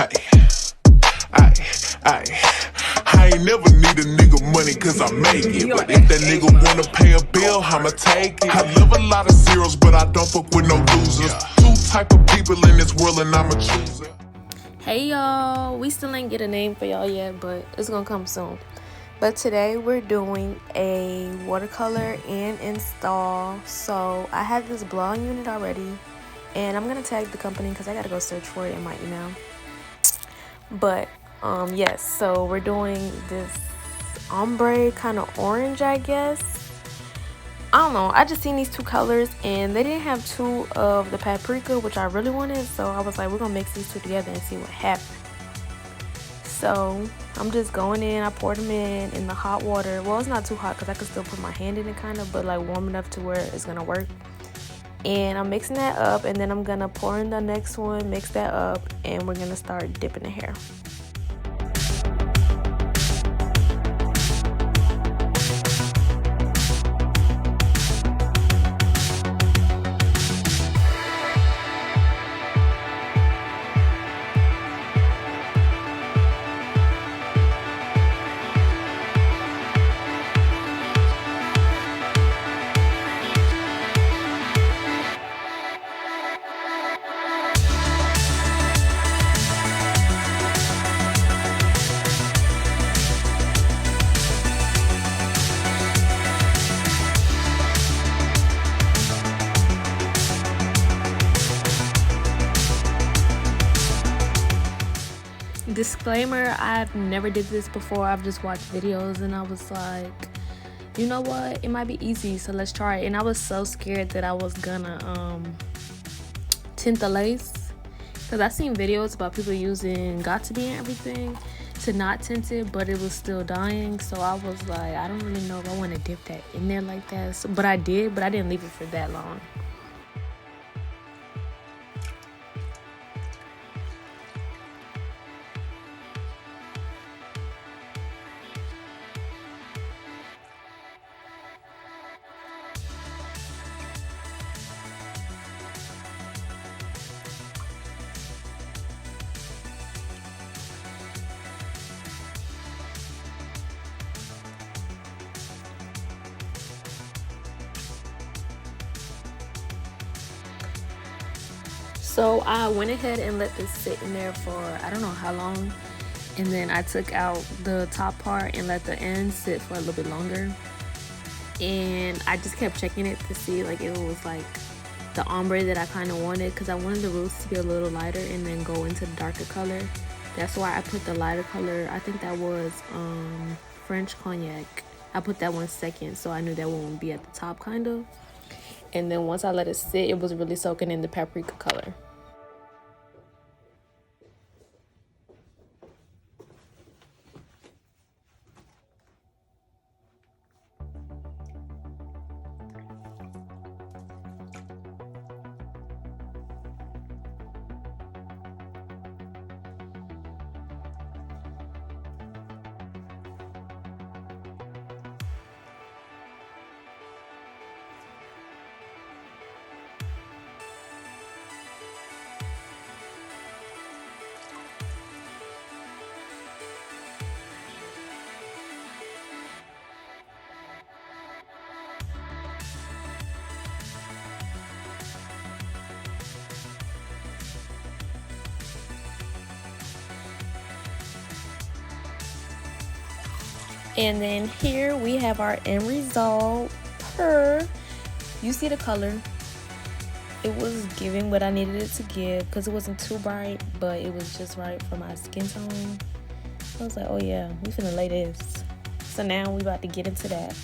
I ain't never need a nigga money cause I make it. But if that nigga wanna pay a bill, I'ma take it. I live a lot of zeros, but I don't fuck with no losers. Two type of people in this world and I'm a chooser. Hey y'all, we still ain't get a name for y'all yet, but it's gonna come soon. But today we're doing a watercolor and install. So I have this blog unit already, and I'm gonna tag the company because I gotta go search for it in my email. But yes, so we're doing this ombre kind of orange, I guess. I don't know, I just seen these two colors and they didn't have two of the paprika, which I really wanted, so I was like, we're gonna mix these two together and see what happens. So I'm just going in, I poured them in the hot water. Well, it's not too hot because I can still put my hand in it kind of, but like warm enough to where it's gonna work. And I'm mixing that up, and then I'm gonna pour in the next one, mix that up, and we're gonna start dipping the hair. Disclaimer, I've never did this before. I've just watched videos and I was like, you know what, it might be easy, so let's try it. And I was so scared that I was gonna tint the lace, because I've seen videos about people using Got2b and everything to not tint it, but it was still dying. So I was like, I don't really know if I want to dip that in there like that. So, but I did, but I didn't leave it for that long. So I went ahead and let this sit in there for I don't know how long, and then I took out the top part and let the ends sit for a little bit longer. And I just kept checking it to see like it was like the ombre that I kind of wanted, because I wanted the roots to be a little lighter and then go into the darker color. That's why I put the lighter color, I think that was French Cognac. I put that one second, so I knew that one would be at the top kind of. And then once I let it sit, it was really soaking in the paprika color. And then here we have our end result. You see the color, it was giving what I needed it to give, because it wasn't too bright, but it was just right for my skin tone. I was like, oh yeah, we finna lay this. So now we about to get into that.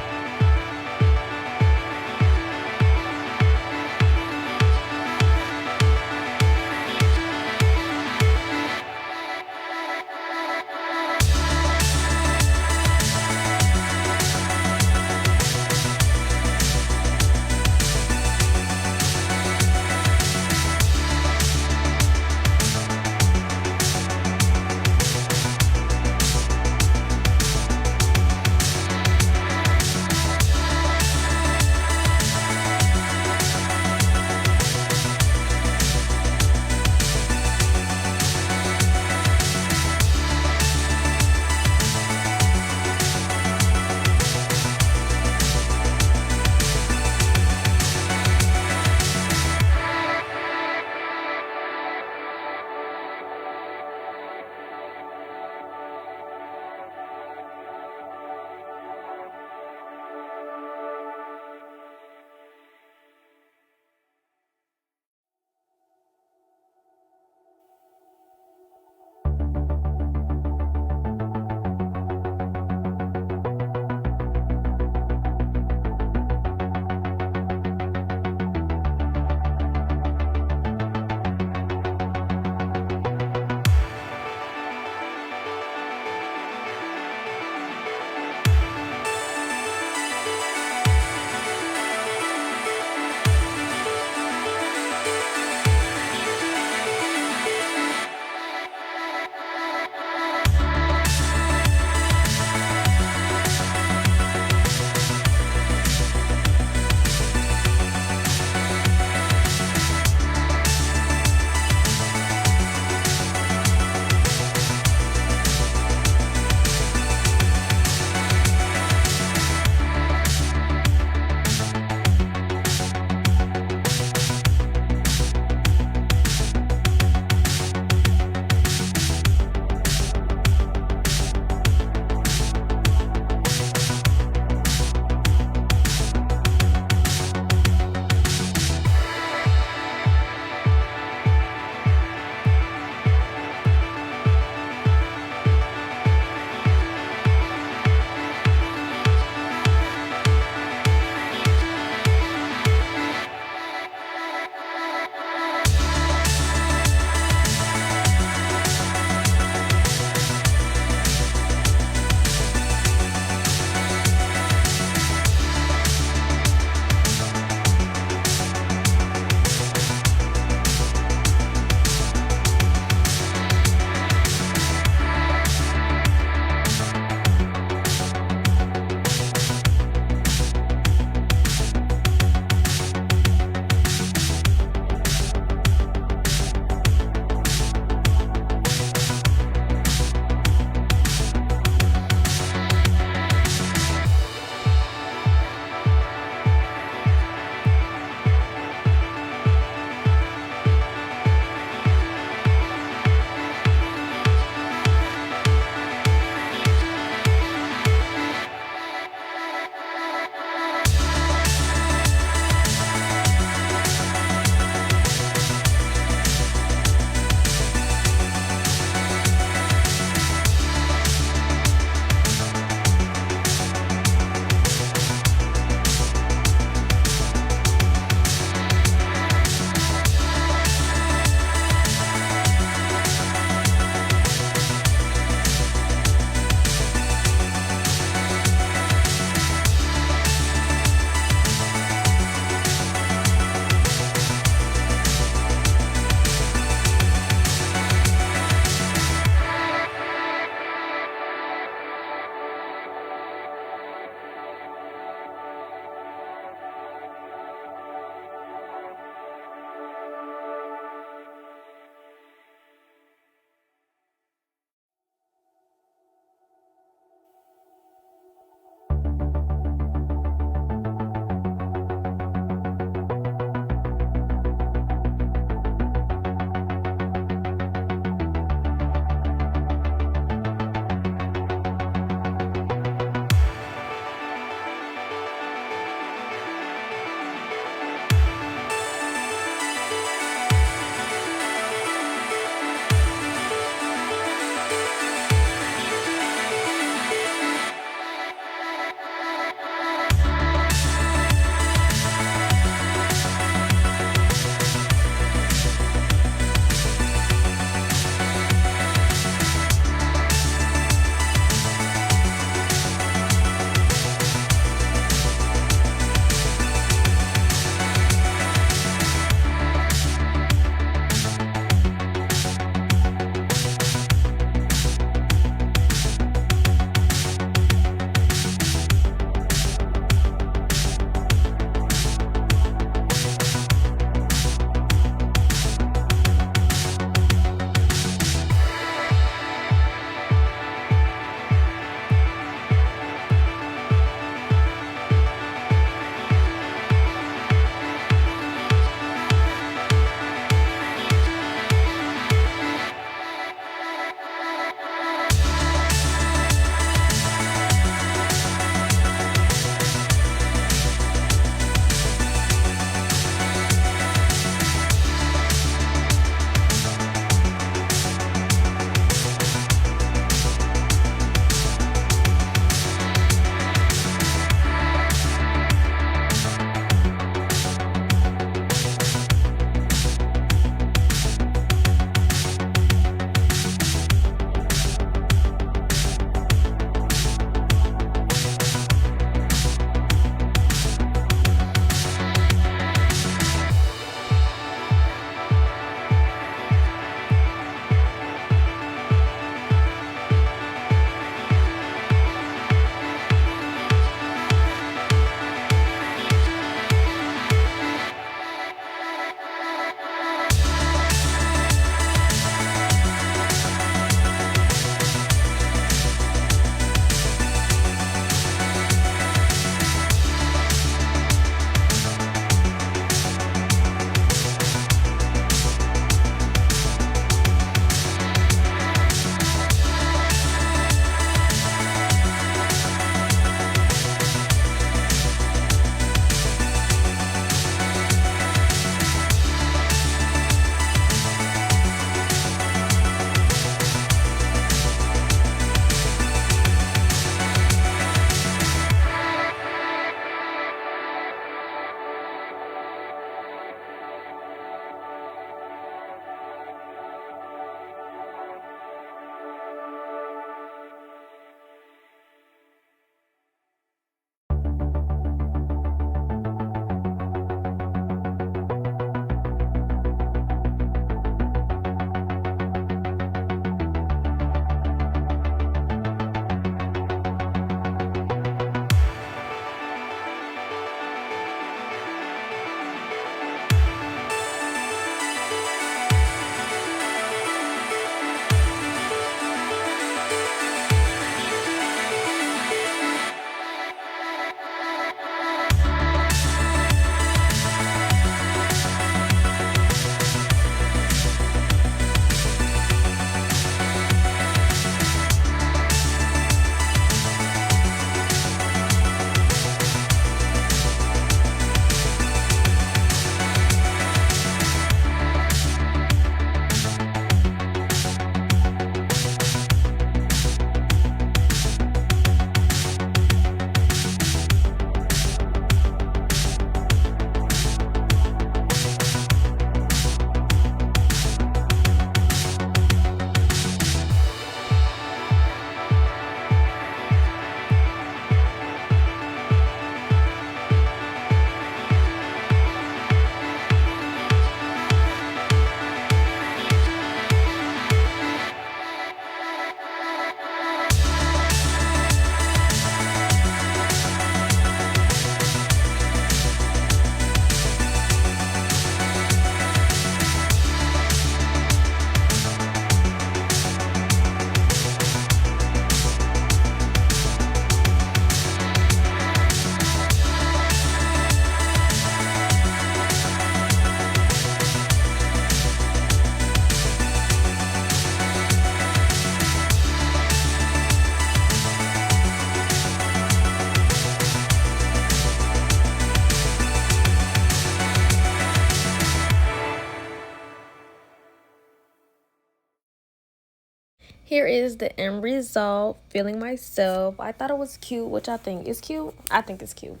Here is the end result. Feeling myself. I thought it was cute. Which I think is cute. I think it's cute.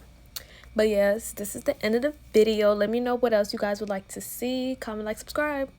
But yes, this is the end of the video. Let me know what else you guys would like to see. Comment, like, subscribe.